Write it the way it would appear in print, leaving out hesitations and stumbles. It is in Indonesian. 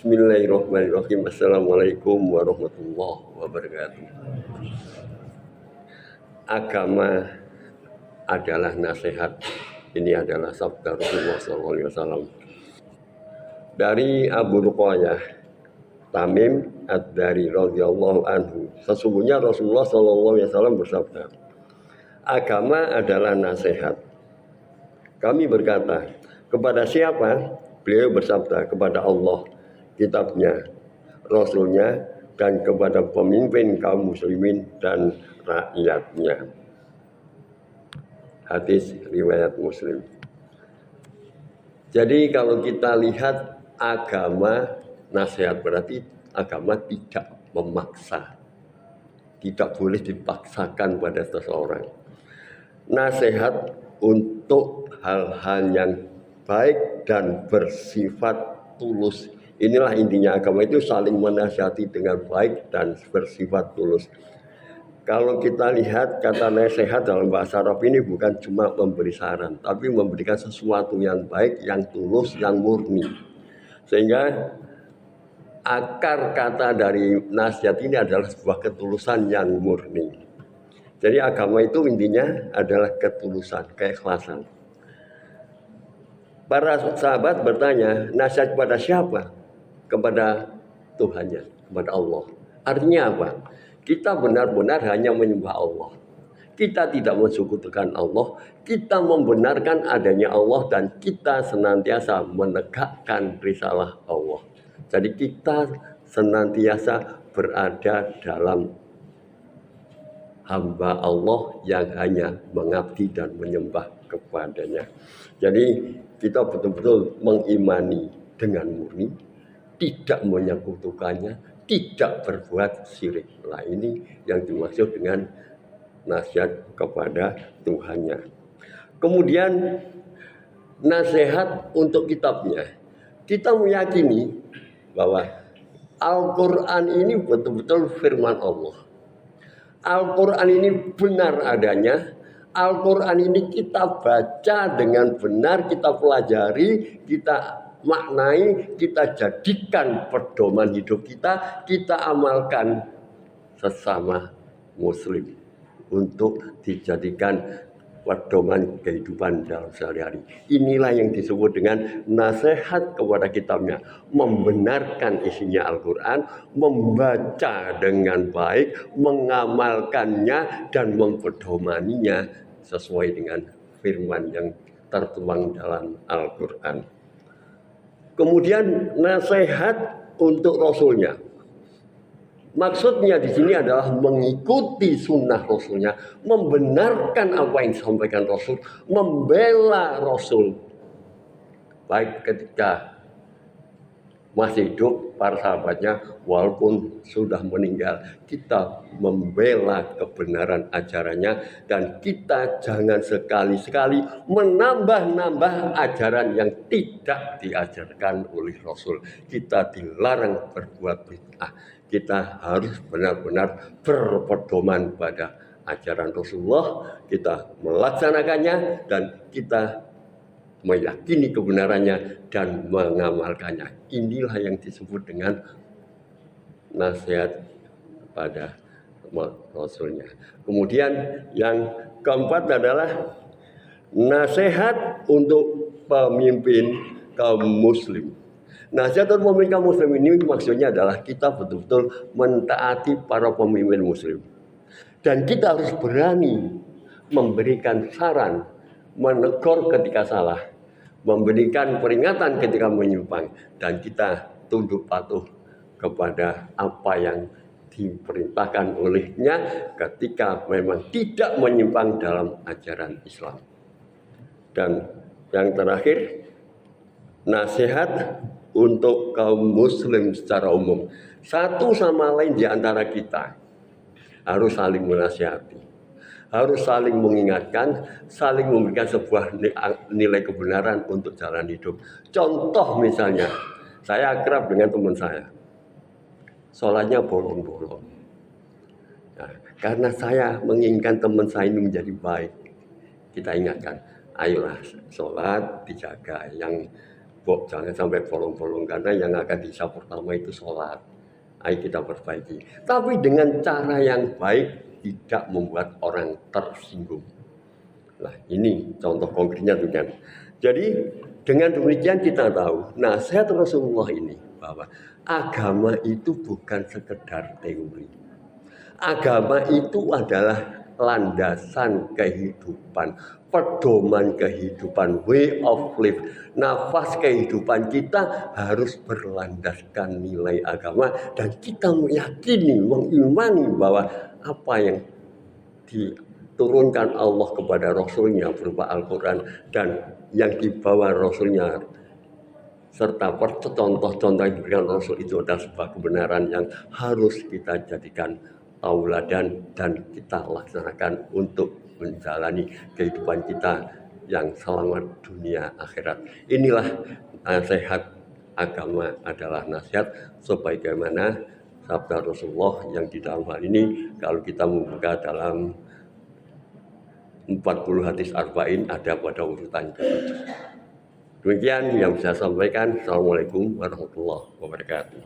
Bismillahirrahmanirrahim. Assalamualaikum warahmatullahi wabarakatuh. Agama adalah nasihat. Ini adalah sabda Rasulullah SAW. Dari Abu Ruqayyah Tamim Ad-Dari radhiyallahu anhu. Sesungguhnya Rasulullah SAW bersabda, agama adalah nasihat. Kami berkata, kepada siapa? Beliau bersabda, kepada Allah, kitabnya, Rasulnya, dan kepada pemimpin kaum muslimin dan rakyatnya. Hadis riwayat Muslim. Jadi kalau kita lihat agama nasihat, berarti agama tidak memaksa. Tidak boleh dipaksakan pada seseorang. Nasihat untuk hal-hal yang baik dan bersifat tulus. Inilah intinya agama itu, saling menasihati dengan baik dan bersifat tulus. Kalau kita lihat kata nasihat dalam bahasa Arab ini bukan cuma memberi saran, tapi memberikan sesuatu yang baik, yang tulus, yang murni. Sehingga akar kata dari nasihat ini adalah sebuah ketulusan yang murni. Jadi agama itu intinya adalah ketulusan, keikhlasan. Para sahabat bertanya, nasihat kepada siapa? Kepada Tuhannya, kepada Allah. Artinya apa? Kita benar-benar hanya menyembah Allah. Kita tidak mensekutukan Allah. Kita membenarkan adanya Allah dan kita senantiasa menegakkan risalah Allah. Jadi kita senantiasa berada dalam hamba Allah yang hanya mengabdi dan menyembah kepadanya. Jadi kita betul-betul mengimani dengan murni, tidak menyekutukannya, tidak berbuat syirik. Nah, ini yang dimaksud dengan nasihat kepada Tuhannya. Kemudian nasihat untuk kitabnya. Kita meyakini bahwa Al-Quran ini betul-betul firman Allah. Al-Quran ini benar adanya. Al-Quran ini kita baca dengan benar, kita pelajari, kita maknai, kita jadikan pedoman hidup kita, kita amalkan sesama muslim untuk dijadikan pedoman kehidupan dalam sehari-hari. Inilah yang disebut dengan nasihat kepada kitabnya. Membenarkan isinya Al-Quran, membaca dengan baik, mengamalkannya, dan mempedomaninya sesuai dengan firman yang tertuang dalam Al-Quran. Kemudian nasihat untuk Rasulnya. Maksudnya di sini adalah mengikuti sunnah Rasulnya, membenarkan apa yang disampaikan Rasul, membela Rasul. Baik ketika masih hidup, para sahabatnya walaupun sudah meninggal, kita membela kebenaran ajarannya dan kita jangan sekali-sekali menambah-nambah ajaran yang tidak diajarkan oleh Rasul. Kita dilarang berbuat bid'ah. Kita harus benar-benar berpedoman pada ajaran Rasulullah, kita melaksanakannya dan kita meyakini kebenarannya dan mengamalkannya. Inilah yang disebut dengan nasihat pada Rasulnya. Kemudian yang keempat adalah nasihat untuk pemimpin kaum muslim. Nasihat untuk pemimpin kaum muslim ini maksudnya adalah kita betul-betul mentaati para pemimpin muslim. Dan kita harus berani memberikan saran, menegur ketika salah, memberikan peringatan ketika menyimpang, dan kita tunduk patuh kepada apa yang diperintahkan olehnya ketika memang tidak menyimpang dalam ajaran Islam. Dan yang terakhir, nasihat untuk kaum muslim secara umum. Satu sama lain di antara kita harus saling menasihati, harus saling mengingatkan, saling memberikan sebuah nilai kebenaran untuk jalan hidup. Contoh misalnya, saya akrab dengan teman saya, sholatnya bolong-bolong. Nah, karena saya menginginkan teman saya ini menjadi baik, kita ingatkan, ayolah sholat dijaga, yang jangan sampai bolong-bolong karena yang akan disapa pertama itu sholat. Ayo kita perbaiki. Tapi dengan cara yang baik, tidak membuat orang tersinggung. Nah, ini contoh konkretnya dengan. Jadi dengan demikian kita tahu nasihat Rasulullah ini bahwa agama itu bukan sekedar teori. Agama itu adalah landasan kehidupan, pedoman kehidupan, way of life. Nafas kehidupan kita harus berlandaskan nilai agama dan kita meyakini, mengimani bahwa apa yang diturunkan Allah kepada Rasulnya berupa Al-Quran dan yang dibawa Rasulnya serta contoh-contoh yang diberikan Rasul itu adalah sebuah kebenaran yang harus kita jadikan tauladan dan kita laksanakan untuk menjalani kehidupan kita yang selamat dunia akhirat. Inilah nasihat agama adalah nasihat sebagaimana sabda Rasulullah yang di dalam hal ini kalau kita membuka dalam 40 hadis arba'in ada pada urutan ke-7. Demikian yang bisa saya sampaikan. Assalamualaikum warahmatullahi wabarakatuh.